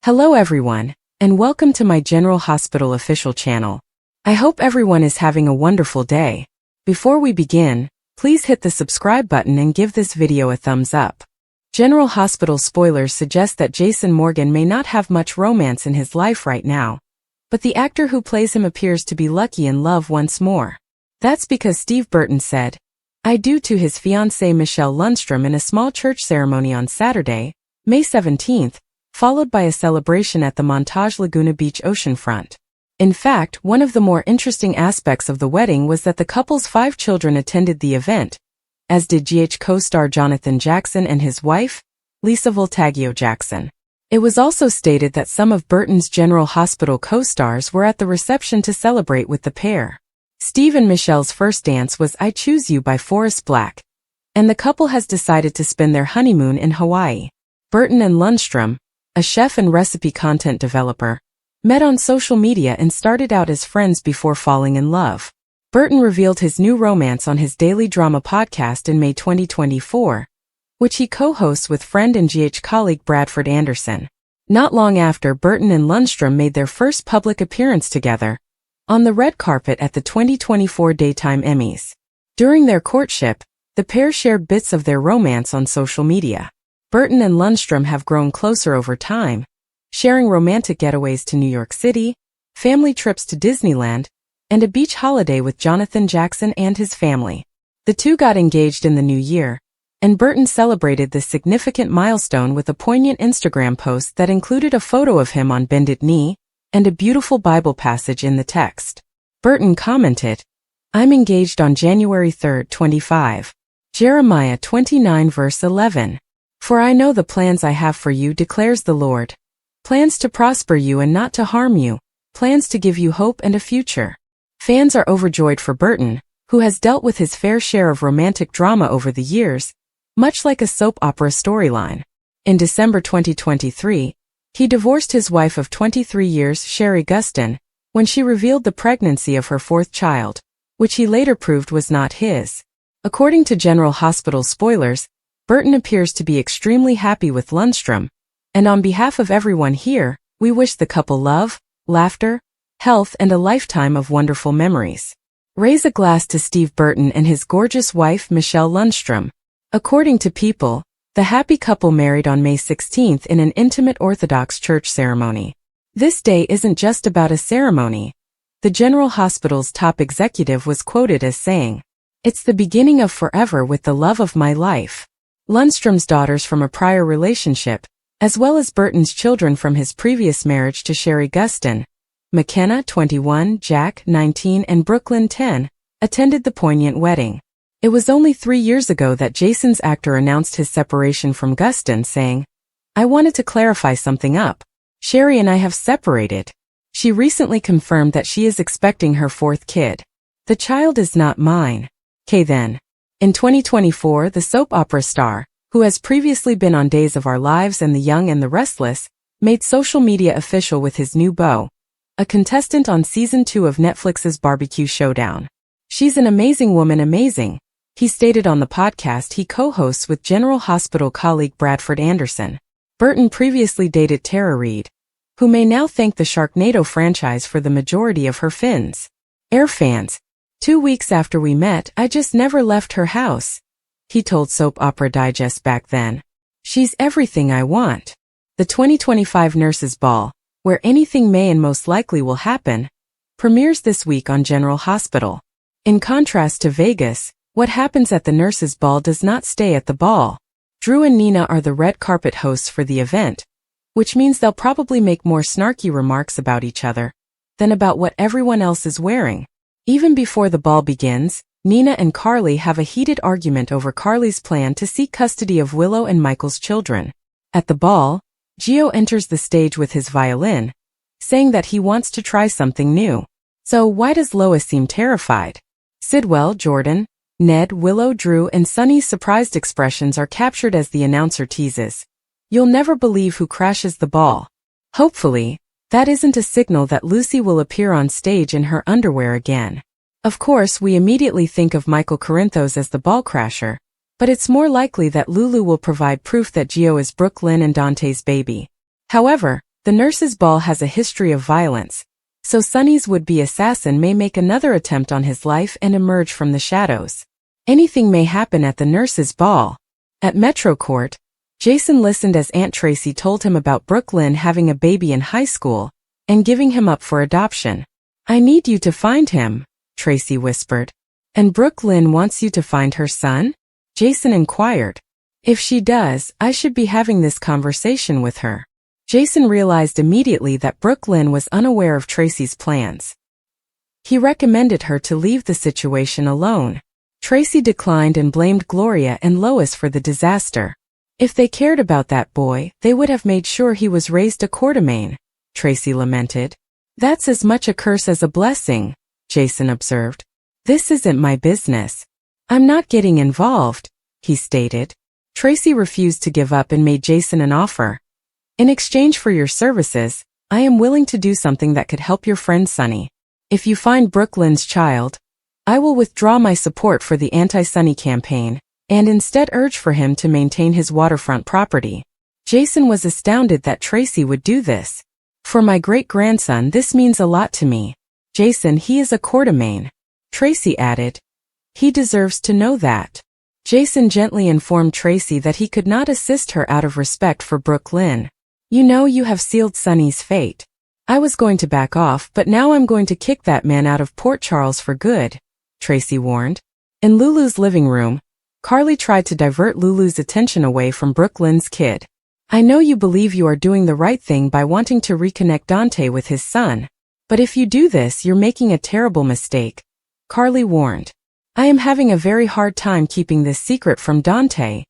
Hello everyone, and welcome to my General Hospital official channel. I hope everyone is having a wonderful day. Before we begin, please hit the subscribe button and give this video a thumbs up. General Hospital spoilers suggest that Jason Morgan may not have much romance in his life right now, but the actor who plays him appears to be lucky in love once more. That's because Steve Burton said, "I do" to his fiancée Michelle Lundstrom in a small church ceremony on Saturday, May 17th, followed by a celebration at the Montage Laguna Beach oceanfront. In fact, one of the more interesting aspects of the wedding was that the couple's 5 children attended the event, as did GH co-star Jonathan Jackson and his wife, Lisa Voltaggio Jackson. It was also stated that some of Burton's General Hospital co-stars were at the reception to celebrate with the pair. Steve and Michelle's first dance was I Choose You by Forrest Black, and the couple has decided to spend their honeymoon in Hawaii. Burton and Lundstrom, a chef and recipe content developer, met on social media and started out as friends before falling in love. Burton revealed his new romance on his daily drama podcast in May 2024, which he co-hosts with friend and GH colleague Bradford Anderson. Not long after, Burton and Lundstrom made their first public appearance together, on the red carpet at the 2024 Daytime Emmys. During their courtship, the pair shared bits of their romance on social media. Burton and Lundstrom have grown closer over time, sharing romantic getaways to New York City, family trips to Disneyland, and a beach holiday with Jonathan Jackson and his family. The two got engaged in the new year, and Burton celebrated this significant milestone with a poignant Instagram post that included a photo of him on bended knee and a beautiful Bible passage in the text. Burton commented, "I'm engaged on January 3, 25. Jeremiah 29 verse 11. For I know the plans I have for you, declares the Lord. Plans to prosper you and not to harm you, plans to give you hope and a future." Fans are overjoyed for Burton, who has dealt with his fair share of romantic drama over the years, much like a soap opera storyline. In December 2023, he divorced his wife of 23 years, Sherry Gustin, when she revealed the pregnancy of her 4th child, which he later proved was not his. According to General Hospital spoilers, Burton appears to be extremely happy with Lundstrom, and on behalf of everyone here, we wish the couple love, laughter, health, and a lifetime of wonderful memories. Raise a glass to Steve Burton and his gorgeous wife Michelle Lundstrom. According to People, the happy couple married on May 16th in an intimate Orthodox church ceremony. This day isn't just about a ceremony. The General Hospital's top executive was quoted as saying, "It's the beginning of forever with the love of my life." Lundstrom's daughters from a prior relationship, as well as Burton's children from his previous marriage to Sherry Gustin, McKenna 21, Jack 19, and Brooklyn 10, attended the poignant wedding. It was only 3 years ago that Jason's actor announced his separation from Gustin, saying, "I wanted to clarify something up. Sherry and I have separated." She recently confirmed that she is expecting her 4th kid. "The child is not mine." Then. In 2024, the soap opera star, who has previously been on Days of Our Lives and The Young and the Restless, made social media official with his new beau, a contestant on Season 2 of Netflix's Barbecue Showdown. "She's an amazing woman, amazing," he stated on the podcast he co-hosts with General Hospital colleague Bradford Anderson. Burton previously dated Tara Reid, who may now thank the Sharknado franchise for the majority of her fins. Air fans, 2 weeks after we met, I just never left her house, he told Soap Opera Digest back then. "She's everything I want." The 2025 Nurses Ball, where anything may and most likely will happen, premieres this week on General Hospital. In contrast to Vegas, what happens at the Nurses Ball does not stay at the ball. Drew and Nina are the red carpet hosts for the event, which means they'll probably make more snarky remarks about each other than about what everyone else is wearing. Even before the ball begins, Nina and Carly have a heated argument over Carly's plan to seek custody of Willow and Michael's children. At the ball, Gio enters the stage with his violin, saying that he wants to try something new. So why does Lois seem terrified? Sidwell, Jordan, Ned, Willow, Drew, and Sunny's surprised expressions are captured as the announcer teases, "You'll never believe who crashes the ball." Hopefully, that isn't a signal that Lucy will appear on stage in her underwear again. Of course, we immediately think of Michael Corinthos as the ball crasher, but it's more likely that Lulu will provide proof that Gio is Brooklyn and Dante's baby. However, The nurse's ball has a history of violence, so Sunny's would-be assassin may make another attempt on his life and emerge from the shadows. Anything may happen at the nurse's ball. At Metro Court, Jason listened as Aunt Tracy told him about Brooklyn having a baby in high school and giving him up for adoption. "I need you to find him," Tracy whispered. "And Brooklyn wants you to find her son?" Jason inquired. "If she does, I should be having this conversation with her." Jason realized immediately that Brooklyn was unaware of Tracy's plans. He recommended her to leave the situation alone. Tracy declined and blamed Gloria and Lois for the disaster. "If they cared about that boy, they would have made sure he was raised a Quartermaine," Tracy lamented. "That's as much a curse as a blessing," Jason observed. "This isn't my business. I'm not getting involved," he stated. Tracy refused to give up and made Jason an offer. "In exchange for your services, I am willing to do something that could help your friend Sunny. If you find Brooklyn's child, I will withdraw my support for the anti-Sunny campaign and instead urge for him to maintain his waterfront property." Jason was astounded that Tracy would do this. "For my great-grandson, this means a lot to me. Jason, he is a Quartermaine," Tracy added. "He deserves to know that." Jason gently informed Tracy that he could not assist her out of respect for Brooklyn. "You know you have sealed Sunny's fate. I was going to back off, but now I'm going to kick that man out of Port Charles for good," Tracy warned. In Lulu's living room, Carly tried to divert Lulu's attention away from Brooklyn's kid. "I know you believe you are doing the right thing by wanting to reconnect Dante with his son, but if you do this, you're making a terrible mistake," Carly warned. "I am having a very hard time keeping this secret from Dante,"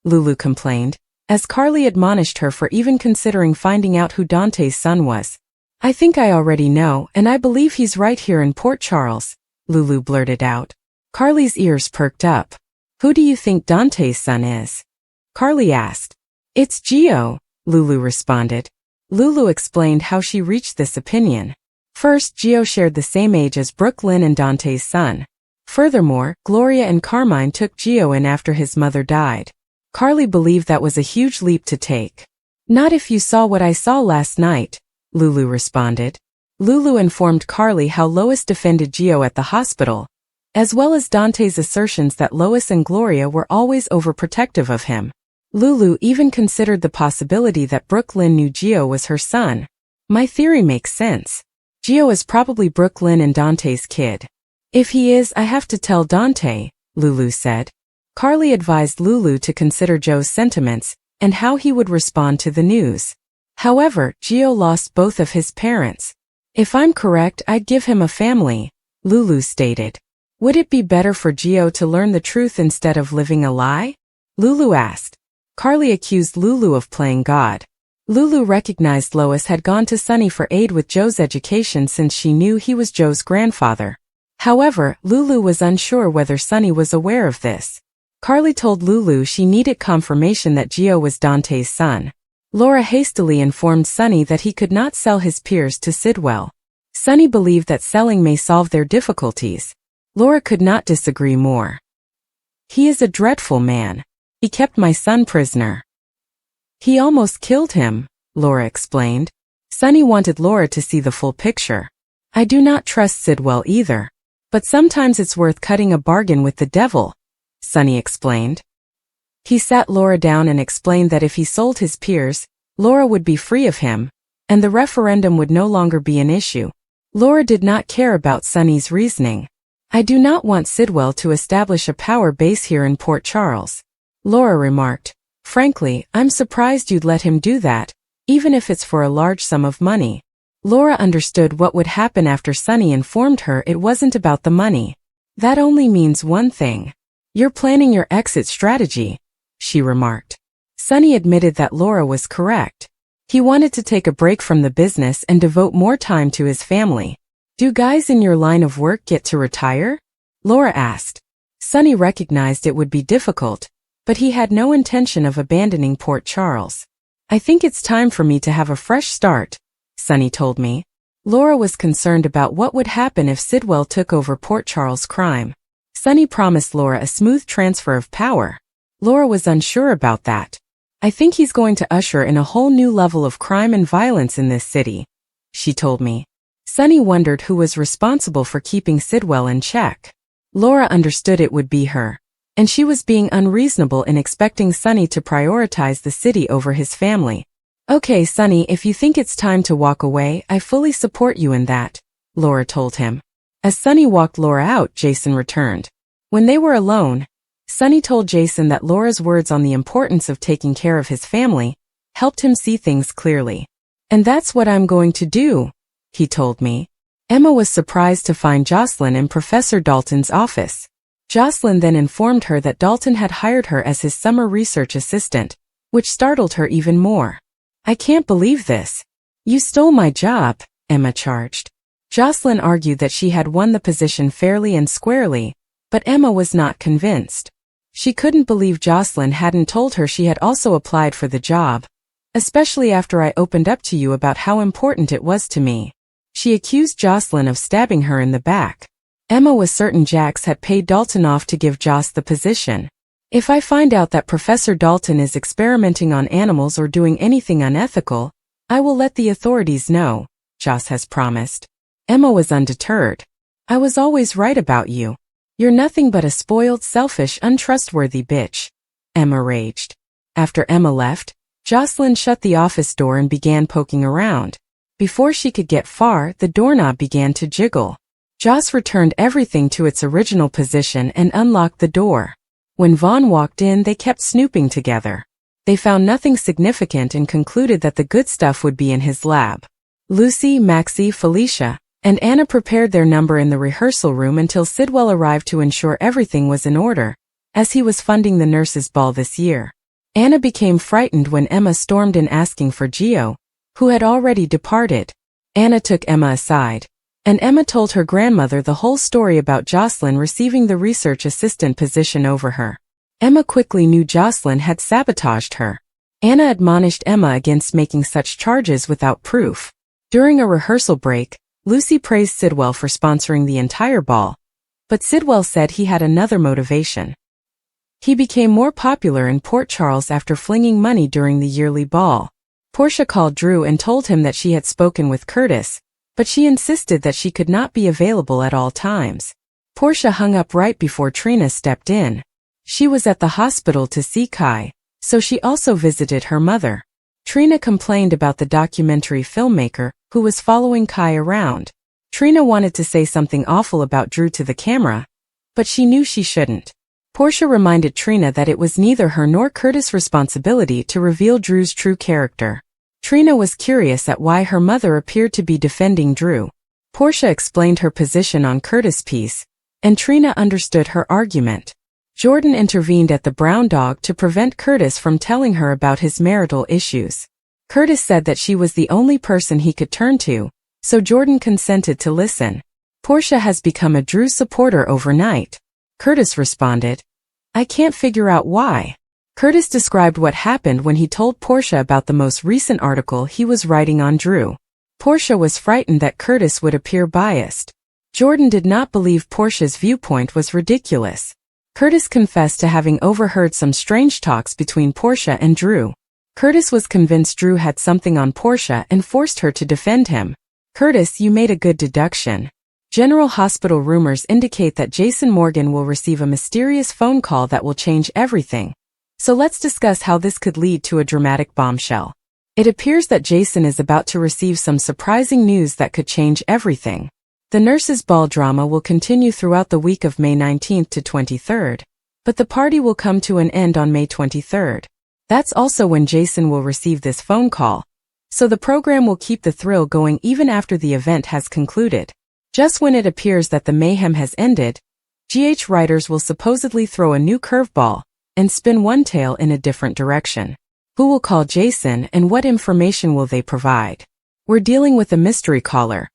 Lulu complained, as Carly admonished her for even considering finding out who Dante's son was. "I think I already know, and I believe he's right here in Port Charles," Lulu blurted out. Carly's ears perked up. "Who do you think Dante's son is?" Carly asked. "It's Gio," Lulu responded. Lulu explained how she reached this opinion. First, Gio shared the same age as Brooklyn and Dante's son. Furthermore, Gloria and Carmine took Gio in after his mother died. Carly believed that was a huge leap to take. "Not if you saw what I saw last night," Lulu responded. Lulu informed Carly how Lois defended Gio at the hospital, as well as Dante's assertions that Lois and Gloria were always overprotective of him. Lulu even considered the possibility that Brooklyn knew Gio was her son. "My theory makes sense. Gio is probably Brooklyn and Dante's kid. If he is, I have to tell Dante," Lulu said. Carly advised Lulu to consider Joe's sentiments and how he would respond to the news. However, Gio lost both of his parents. "If I'm correct, I'd give him a family," Lulu stated. "Would it be better for Gio to learn the truth instead of living a lie?" Lulu asked. Carly accused Lulu of playing God. Lulu recognized Lois had gone to Sunny for aid with Joe's education since she knew he was Joe's grandfather. However, Lulu was unsure whether Sunny was aware of this. Carly told Lulu she needed confirmation that Gio was Dante's son. Laura hastily informed Sunny that he could not sell his peers to Sidwell. Sunny believed that selling may solve their difficulties. Laura could not disagree more. "He is a dreadful man. He kept my son prisoner. He almost killed him," Laura explained. Sunny wanted Laura to see the full picture. "I do not trust Sidwell either. But sometimes it's worth cutting a bargain with the devil," Sunny explained. He sat Laura down and explained that if he sold his peers, Laura would be free of him, and the referendum would no longer be an issue. Laura did not care about Sunny's reasoning. "I do not want Sidwell to establish a power base here in Port Charles," Laura remarked. "Frankly, I'm surprised you'd let him do that, even if it's for a large sum of money." Laura understood what would happen after Sunny informed her it wasn't about the money. "That only means one thing. You're planning your exit strategy," she remarked. Sunny admitted that Laura was correct. He wanted to take a break from the business and devote more time to his family. "Do guys in your line of work get to retire?" Laura asked. Sunny recognized it would be difficult, but he had no intention of abandoning Port Charles. "I think it's time for me to have a fresh start," Sunny told me. Laura was concerned about what would happen if Sidwell took over Port Charles crime. Sunny promised Laura a smooth transfer of power. Laura was unsure about that. I think he's going to usher in a whole new level of crime and violence in this city, she told me. Sunny wondered who was responsible for keeping Sidwell in check. Laura understood it would be her, and she was being unreasonable in expecting Sunny to prioritize the city over his family. Okay, Sunny, if you think it's time to walk away, I fully support you in that, Laura told him. As Sunny walked Laura out, Jason returned. When they were alone, Sunny told Jason that Laura's words on the importance of taking care of his family helped him see things clearly. And that's what I'm going to do, he told me. Emma was surprised to find Jocelyn in Professor Dalton's office. Jocelyn then informed her that Dalton had hired her as his summer research assistant, which startled her even more. I can't believe this. You stole my job, Emma charged. Jocelyn argued that she had won the position fairly and squarely, but Emma was not convinced. She couldn't believe Jocelyn hadn't told her she had also applied for the job, especially after I opened up to you about how important it was to me. She accused Jocelyn of stabbing her in the back. Emma was certain Jax had paid Dalton off to give Joss the position. If I find out that Professor Dalton is experimenting on animals or doing anything unethical, I will let the authorities know, Joss has promised. Emma was undeterred. I was always right about you. You're nothing but a spoiled, selfish, untrustworthy bitch, Emma raged. After Emma left, Jocelyn shut the office door and began poking around. Before she could get far, the doorknob began to jiggle. Joss returned everything to its original position and unlocked the door. When Vaughn walked in, they kept snooping together. They found nothing significant and concluded that the good stuff would be in his lab. Lucy, Maxie, Felicia, and Anna prepared their number in the rehearsal room until Sidwell arrived to ensure everything was in order, as he was funding the nurses' ball this year. Anna became frightened when Emma stormed in asking for Gio, who had already departed. Anna took Emma aside, and Emma told her grandmother the whole story about Jocelyn receiving the research assistant position over her. Emma quickly knew Jocelyn had sabotaged her. Anna admonished Emma against making such charges without proof. During a rehearsal break, Lucy praised Sidwell for sponsoring the entire ball, but Sidwell said he had another motivation. He became more popular in Port Charles after flinging money during the yearly ball. Portia called Drew and told him that she had spoken with Curtis, but she insisted that she could not be available at all times. Portia hung up right before Trina stepped in. She was at the hospital to see Kai, so she also visited her mother. Trina complained about the documentary filmmaker who was following Kai around. Trina wanted to say something awful about Drew to the camera, but she knew she shouldn't. Portia reminded Trina that it was neither her nor Curtis' responsibility to reveal Drew's true character. Trina was curious at why her mother appeared to be defending Drew. Portia explained her position on Curtis' piece, and Trina understood her argument. Jordan intervened at the Brown Dog to prevent Curtis from telling her about his marital issues. Curtis said that she was the only person he could turn to, so Jordan consented to listen. Portia has become a Drew supporter overnight. Curtis responded, I can't figure out why. Curtis described what happened when he told Portia about the most recent article he was writing on Drew. Portia was frightened that Curtis would appear biased. Jordan did not believe Portia's viewpoint was ridiculous. Curtis confessed to having overheard some strange talks between Portia and Drew. Curtis was convinced Drew had something on Portia and forced her to defend him. Curtis, you made a good deduction. General Hospital rumors indicate that Jason Morgan will receive a mysterious phone call that will change everything. So let's discuss how this could lead to a dramatic bombshell. It appears that Jason is about to receive some surprising news that could change everything. The nurses' ball drama will continue throughout the week of May 19th to 23rd, but the party will come to an end on May 23rd. That's also when Jason will receive this phone call, so the program will keep the thrill going even after the event has concluded. Just when it appears that the mayhem has ended, GH writers will supposedly throw a new curveball and spin one tale in a different direction. Who will call Jason and what information will they provide? We're dealing with a mystery caller.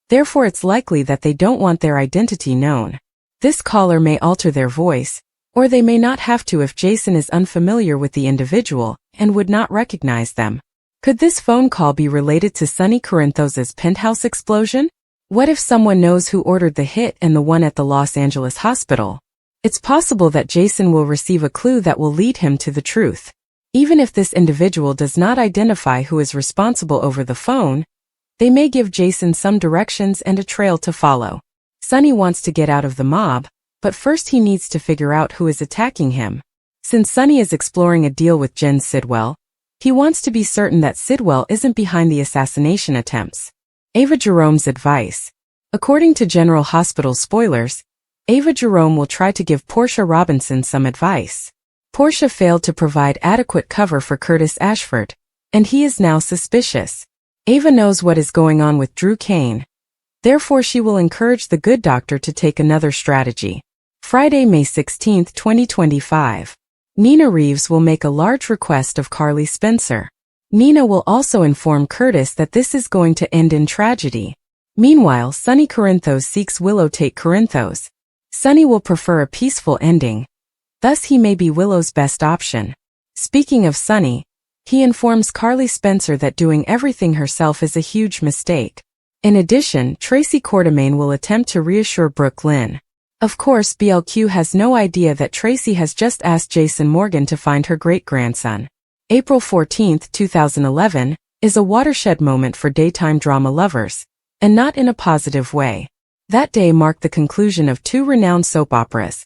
Therefore it's likely that they don't want their identity known. This caller may alter their voice, or they may not have to if Jason is unfamiliar with the individual and would not recognize them. Could this phone call be related to Sonny Corinthos' penthouse explosion? What if someone knows who ordered the hit and the one at the Los Angeles hospital? It's possible that Jason will receive a clue that will lead him to the truth. Even if this individual does not identify who is responsible over the phone, they may give Jason some directions and a trail to follow. Sonny wants to get out of the mob, but first he needs to figure out who is attacking him. Since Sonny is exploring a deal with Jen Sidwell, he wants to be certain that Sidwell isn't behind the assassination attempts. Ava Jerome's advice. According to General Hospital spoilers, Ava Jerome will try to give Portia Robinson some advice. Portia failed to provide adequate cover for Curtis Ashford, and he is now suspicious. Ava knows what is going on with Drew Kane. Therefore, she will encourage the good doctor to take another strategy. Friday, May 16, 2025. Nina Reeves will make a large request of Carly Spencer. Nina will also inform Curtis that this is going to end in tragedy. Meanwhile, Sonny Corinthos seeks Willow Tate Corinthos. Sonny will prefer a peaceful ending. Thus he may be Willow's best option. Speaking of Sonny, he informs Carly Spencer that doing everything herself is a huge mistake. In addition, Tracy Quartermain will attempt to reassure Brooke Lynn. Of course, BLQ has no idea that Tracy has just asked Jason Morgan to find her great-grandson. April 14, 2011, is a watershed moment for daytime drama lovers, and not in a positive way. That day marked the conclusion of two renowned soap operas,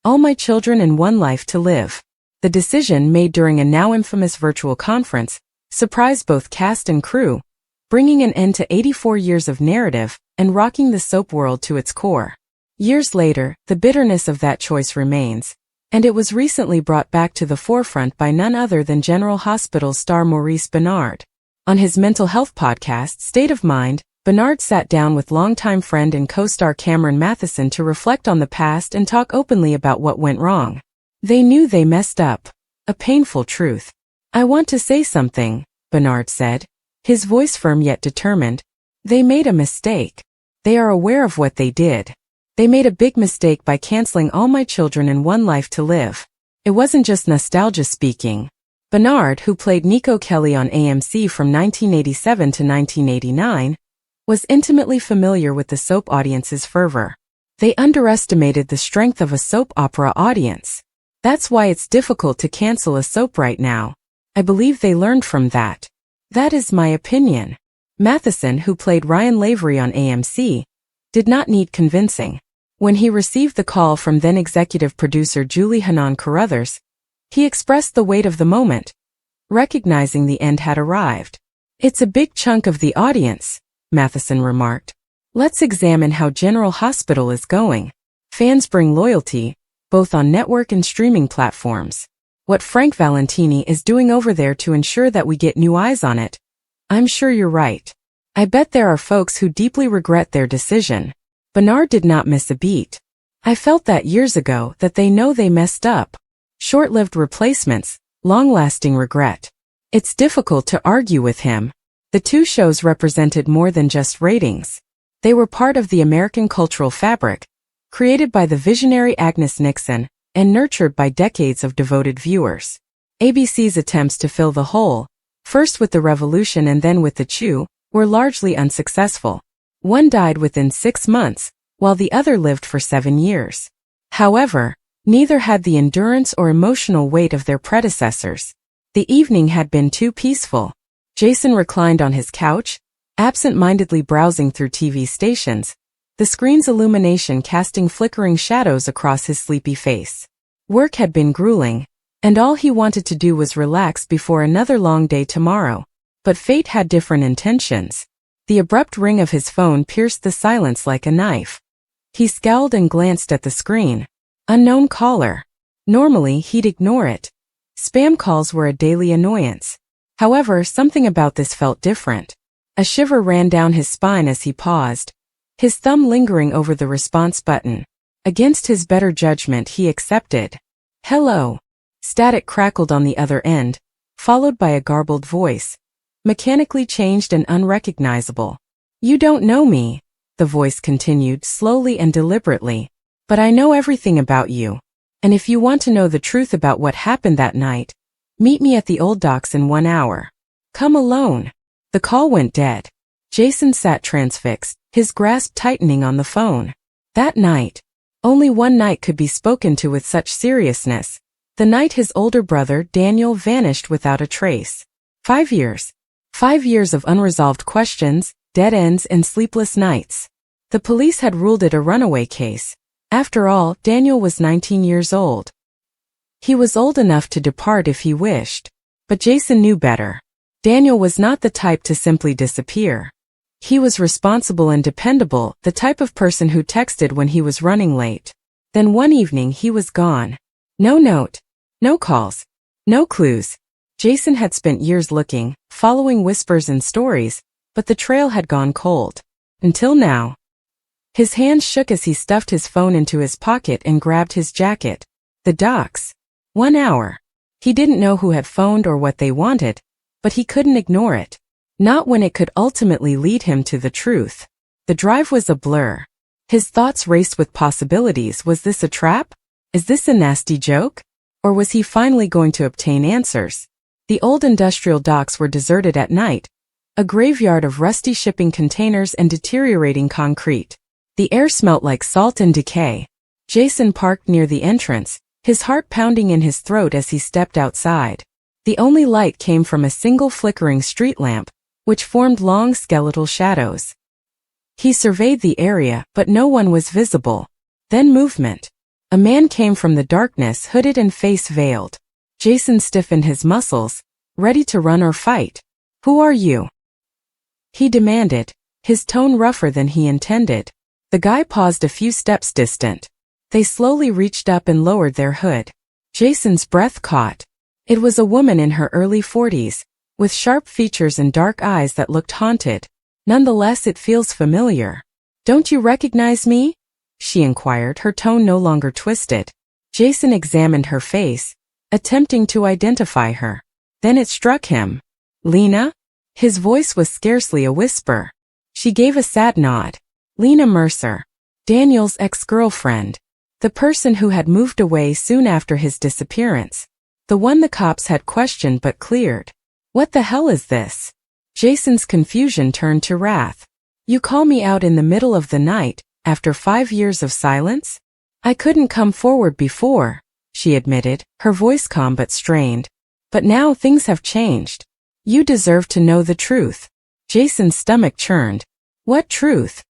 All My Children and One Life to Live. The decision made during a now infamous virtual conference surprised both cast and crew, bringing an end to 84 years of narrative and rocking the soap world to its core. Years later, the bitterness of that choice remains, and it was recently brought back to the forefront by none other than General Hospital star Maurice Benard. On his mental health podcast, State of Mind, Benard sat down with longtime friend and co-star Cameron Matheson to reflect on the past and talk openly about what went wrong. They knew they messed up. A painful truth. I want to say something, Benard said, his voice firm yet determined. They made a mistake. They are aware of what they did. They made a big mistake by canceling All My Children and One Life to Live. It wasn't just nostalgia speaking. Benard, who played Nico Kelly on AMC from 1987 to 1989, was intimately familiar with the soap audience's fervor. They underestimated the strength of a soap opera audience. That's why it's difficult to cancel a soap right now. I believe they learned from that. That is my opinion. Matheson, who played Ryan Lavery on AMC, did not need convincing. When he received the call from then executive producer Julie Hanan Carruthers, he expressed the weight of the moment, recognizing the end had arrived. It's a big chunk of the audience, Matheson remarked. Let's examine how General Hospital is going. Fans bring loyalty, both on network and streaming platforms. What Frank Valentini is doing over there to ensure that we get new eyes on it. I'm sure you're right. I bet there are folks who deeply regret their decision. Benard did not miss a beat. I felt that years ago that they know they messed up. Short-lived replacements, long-lasting regret. It's difficult to argue with him. The two shows represented more than just ratings. They were part of the American cultural fabric, created by the visionary Agnes Nixon and nurtured by decades of devoted viewers. ABC's attempts to fill the hole, first with The Revolution and then with The Chew, were largely unsuccessful. One died within 6 months, while the other lived for 7 years. However, neither had the endurance or emotional weight of their predecessors. The evening had been too peaceful. Jason reclined on his couch, absent-mindedly browsing through TV stations, the screen's illumination casting flickering shadows across his sleepy face. Work had been grueling, and all he wanted to do was relax before another long day tomorrow. But fate had different intentions. The abrupt ring of his phone pierced the silence like a knife. He scowled and glanced at the screen. Unknown caller. Normally, he'd ignore it. Spam calls were a daily annoyance. However, something about this felt different. A shiver ran down his spine as he paused, his thumb lingering over the response button. Against his better judgment, he accepted. Hello. Static crackled on the other end, followed by a garbled voice, mechanically changed and unrecognizable. You don't know me, the voice continued slowly and deliberately, but I know everything about you. And if you want to know the truth about what happened that night, meet me at the Old Docks in 1 hour. Come alone. The call went dead. Jason sat transfixed, his grasp tightening on the phone. That night. Only one night could be spoken to with such seriousness. The night his older brother, Daniel, vanished without a trace. 5 years. 5 years of unresolved questions, dead ends, and sleepless nights. The police had ruled it a runaway case. After all, Daniel was 19 years old. He was old enough to depart if he wished. But Jason knew better. Daniel was not the type to simply disappear. He was responsible and dependable, the type of person who texted when he was running late. Then one evening he was gone. No note. No calls. No clues. Jason had spent years looking, following whispers and stories, but the trail had gone cold. Until now. His hands shook as he stuffed his phone into his pocket and grabbed his jacket. The docs. 1 hour. He didn't know who had phoned or what they wanted, but he couldn't ignore it. Not when it could ultimately lead him to the truth. The drive was a blur. His thoughts raced with possibilities. Was this a trap? Is this a nasty joke? Or was he finally going to obtain answers? The old industrial docks were deserted at night, a graveyard of rusty shipping containers and deteriorating concrete. The air smelt like salt and decay. Jason parked near the entrance, his heart pounding in his throat as he stepped outside. The only light came from a single flickering street lamp, which formed long skeletal shadows. He surveyed the area, but no one was visible. Then movement. A man came from the darkness, hooded and face veiled. Jason stiffened his muscles, ready to run or fight. "Who are you?" he demanded, his tone rougher than he intended. The guy paused a few steps distant. They slowly reached up and lowered their hood. Jason's breath caught. It was a woman in her early 40s, with sharp features and dark eyes that looked haunted. Nonetheless, it feels familiar. "Don't you recognize me?" she inquired, her tone no longer twisted. Jason examined her face, attempting to identify her. Then it struck him. "Lena?" His voice was scarcely a whisper. She gave a sad nod. Lena Mercer. Daniel's ex-girlfriend. The person who had moved away soon after his disappearance. The one the cops had questioned but cleared. "What the hell is this?" Jason's confusion turned to wrath. "You call me out in the middle of the night, after 5 years of silence?" "I couldn't come forward before," she admitted, her voice calm but strained. "But now things have changed. You deserve to know the truth." Jason's stomach churned. "What truth?"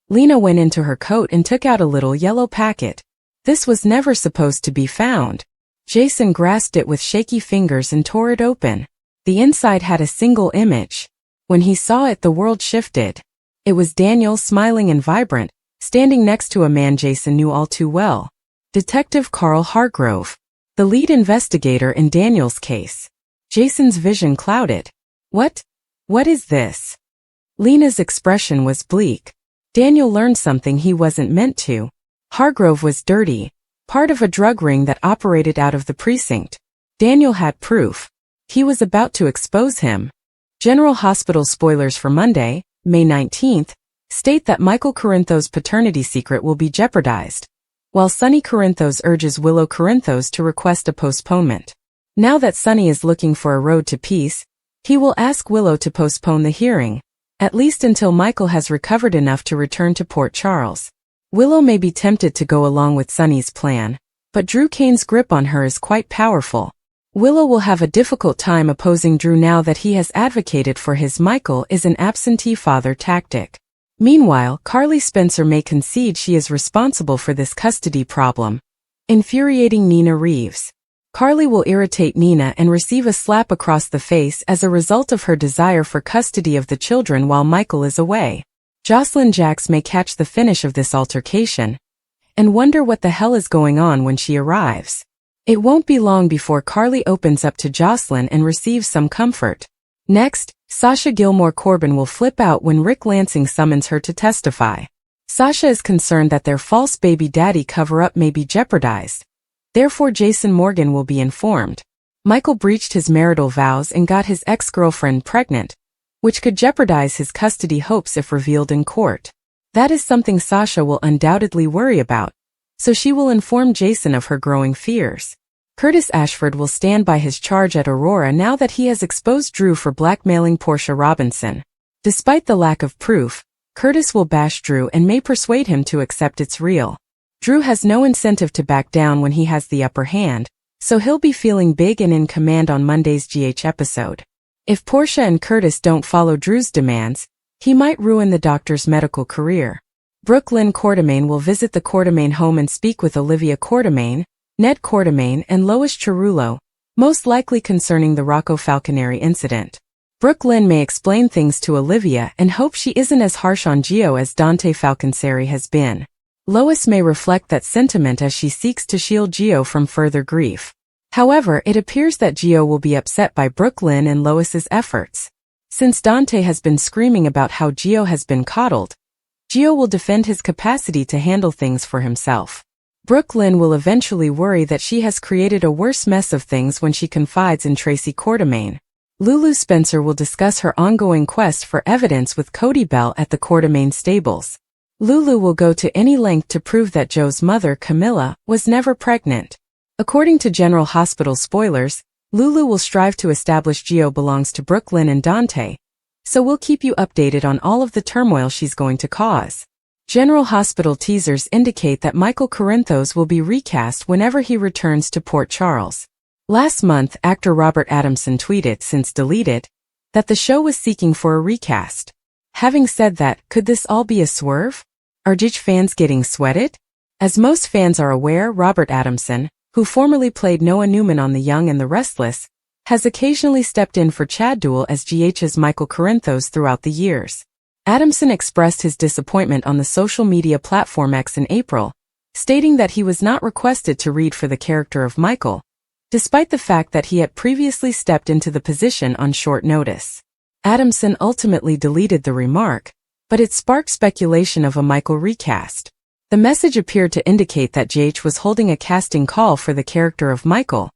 Lena went into her coat and took out a little yellow packet. This was never supposed to be found. Jason grasped it with shaky fingers and tore it open. The inside had a single image. When he saw it, the world shifted. It was Daniel, smiling and vibrant, standing next to a man Jason knew all too well. Detective Carl Hargrove, the lead investigator in Daniel's case. Jason's vision clouded. What is this?" Lena's expression was bleak. Daniel learned something he wasn't meant to. Hargrove was dirty, part of a drug ring that operated out of the precinct. Daniel had proof. He was about to expose him. General Hospital spoilers for Monday, May 19th, state that Michael Corinthos' paternity secret will be jeopardized, while Sonny Corinthos urges Willow Corinthos to request a postponement. Now that Sonny is looking for a road to peace, he will ask Willow to postpone the hearing, at least until Michael has recovered enough to return to Port Charles. Willow may be tempted to go along with Sonny's plan, but Drew Kane's grip on her is quite powerful. Willow will have a difficult time opposing Drew now that he has advocated for his Michael is an absentee father tactic. Meanwhile, Carly Spencer may concede she is responsible for this custody problem, infuriating Nina Reeves. Carly will irritate Nina and receive a slap across the face as a result of her desire for custody of the children while Michael is away. Jocelyn Jacks may catch the finish of this altercation and wonder what the hell is going on when she arrives. It won't be long before Carly opens up to Jocelyn and receives some comfort. Next, Sasha Gilmore Corbin will flip out when Rick Lansing summons her to testify. Sasha is concerned that their false baby daddy cover-up may be jeopardized. Therefore, Jason Morgan will be informed. Michael breached his marital vows and got his ex-girlfriend pregnant, which could jeopardize his custody hopes if revealed in court. That is something Sasha will undoubtedly worry about, so she will inform Jason of her growing fears. Curtis Ashford will stand by his charge at Aurora now that he has exposed Drew for blackmailing Portia Robinson. Despite the lack of proof, Curtis will bash Drew and may persuade him to accept it's real. Drew has no incentive to back down when he has the upper hand, so he'll be feeling big and in command on Monday's GH episode. If Portia and Curtis don't follow Drew's demands, he might ruin the doctor's medical career. Brooke Lynn Quartermaine will visit the Quartermaine home and speak with Olivia Quartermaine, Ned Quartermaine, and Lois Cerullo, most likely concerning the Rocco Falconeri incident. Brooke Lynn may explain things to Olivia and hope she isn't as harsh on Gio as Dante Falconeri has been. Lois may reflect that sentiment as she seeks to shield Gio from further grief. However, it appears that Gio will be upset by Brooke Lynn and Lois's efforts. Since Dante has been screaming about how Gio has been coddled, Gio will defend his capacity to handle things for himself. Brooke Lynn will eventually worry that she has created a worse mess of things when she confides in Tracy Quartermaine. Lulu Spencer will discuss her ongoing quest for evidence with Cody Bell at the Quartermaine stables. Lulu will go to any length to prove that Joe's mother, Camilla, was never pregnant. According to General Hospital spoilers, Lulu will strive to establish Gio belongs to Brooke Lynn and Dante, so we'll keep you updated on all of the turmoil she's going to cause. General Hospital teasers indicate that Michael Corinthos will be recast whenever he returns to Port Charles. Last month, actor Robert Adamson tweeted, since deleted, that the show was seeking for a recast. Having said that, could this all be a swerve? Are GH fans getting sweated? As most fans are aware, Robert Adamson, who formerly played Noah Newman on The Young and the Restless, has occasionally stepped in for Chad Duell as GH's Michael Corinthos throughout the years. Adamson expressed his disappointment on the social media platform X in April, stating that he was not requested to read for the character of Michael, despite the fact that he had previously stepped into the position on short notice. Adamson ultimately deleted the remark, but it sparked speculation of a Michael recast. The message appeared to indicate that GH was holding a casting call for the character of Michael.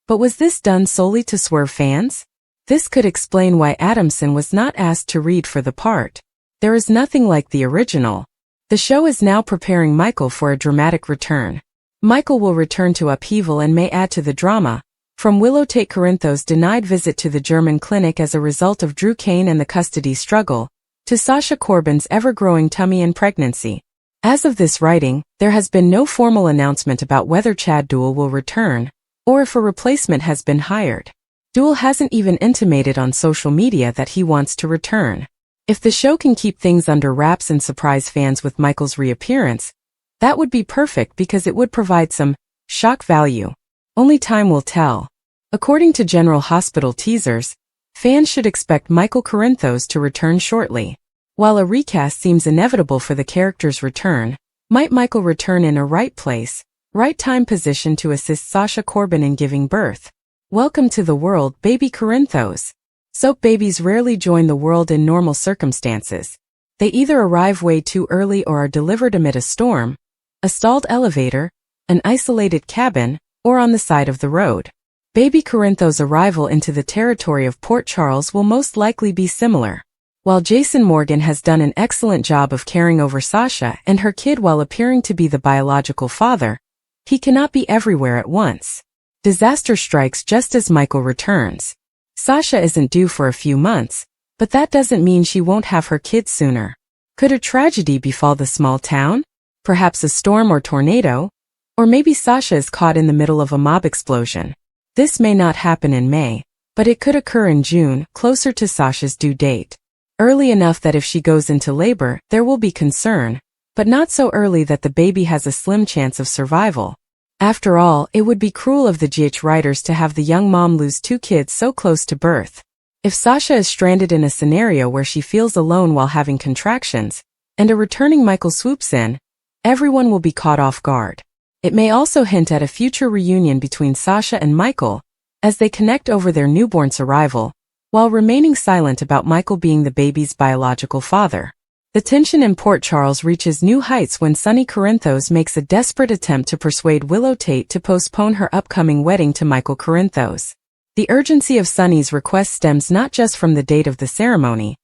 But was this done solely to swerve fans? This could explain why Adamson was not asked to read for the part. There is nothing like the original. The show is now preparing Michael for a dramatic return. Michael will return to upheaval and may add to the drama, from Willow Tate Corinthos' denied visit to the German clinic as a result of Drew Kane and the custody struggle, to Sasha Corbin's ever-growing tummy and pregnancy. As of this writing, there has been no formal announcement about whether Chad Duell will return, or if a replacement has been hired. Duell hasn't even intimated on social media that he wants to return. If the show can keep things under wraps and surprise fans with Michael's reappearance, that would be perfect because it would provide some shock value. Only time will tell. According to General Hospital teasers, fans should expect Michael Corinthos to return shortly. While a recast seems inevitable for the character's return, might Michael return in a right place, right time position to assist Sasha Corbin in giving birth? Welcome to the world, baby Corinthos. Soap babies rarely join the world in normal circumstances. They either arrive way too early or are delivered amid a storm, a stalled elevator, an isolated cabin, or on the side of the road. Baby Corinthos' arrival into the territory of Port Charles will most likely be similar. While Jason Morgan has done an excellent job of caring over Sasha and her kid while appearing to be the biological father, he cannot be everywhere at once. Disaster strikes just as Michael returns. Sasha isn't due for a few months, but that doesn't mean she won't have her kid sooner. Could a tragedy befall the small town? Perhaps a storm or tornado? Or maybe Sasha is caught in the middle of a mob explosion. This may not happen in May, but it could occur in June, closer to Sasha's due date. Early enough that if she goes into labor, there will be concern, but not so early that the baby has a slim chance of survival. After all, it would be cruel of the GH writers to have the young mom lose two kids so close to birth. If Sasha is stranded in a scenario where she feels alone while having contractions, and a returning Michael swoops in, everyone will be caught off guard. It may also hint at a future reunion between Sasha and Michael, as they connect over their newborn's arrival, while remaining silent about Michael being the baby's biological father. The tension in Port Charles reaches new heights when Sonny Corinthos makes a desperate attempt to persuade Willow Tate to postpone her upcoming wedding to Michael Corinthos. The urgency of Sonny's request stems not just from the date of the ceremony,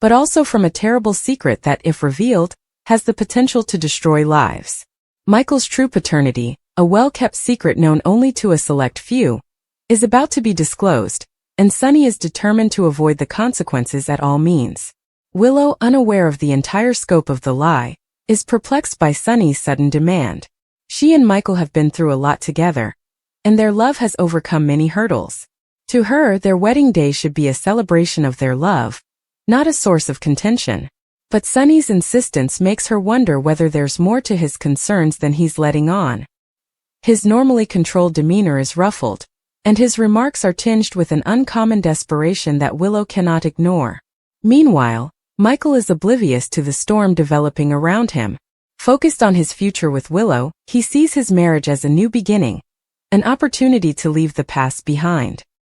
but also from a terrible secret that, if revealed, has the potential to destroy lives. Michael's true paternity, a well-kept secret known only to a select few, is about to be disclosed, and Sonny is determined to avoid the consequences at all means. Willow, unaware of the entire scope of the lie, is perplexed by Sonny's sudden demand. She and Michael have been through a lot together, and their love has overcome many hurdles. To her, their wedding day should be a celebration of their love, not a source of contention. But Sunny's insistence makes her wonder whether there's more to his concerns than he's letting on. His normally controlled demeanor is ruffled, and his remarks are tinged with an uncommon desperation that Willow cannot ignore. Meanwhile, Michael is oblivious to the storm developing around him. Focused on his future with Willow, he sees his marriage as a new beginning, an opportunity to leave the past behind.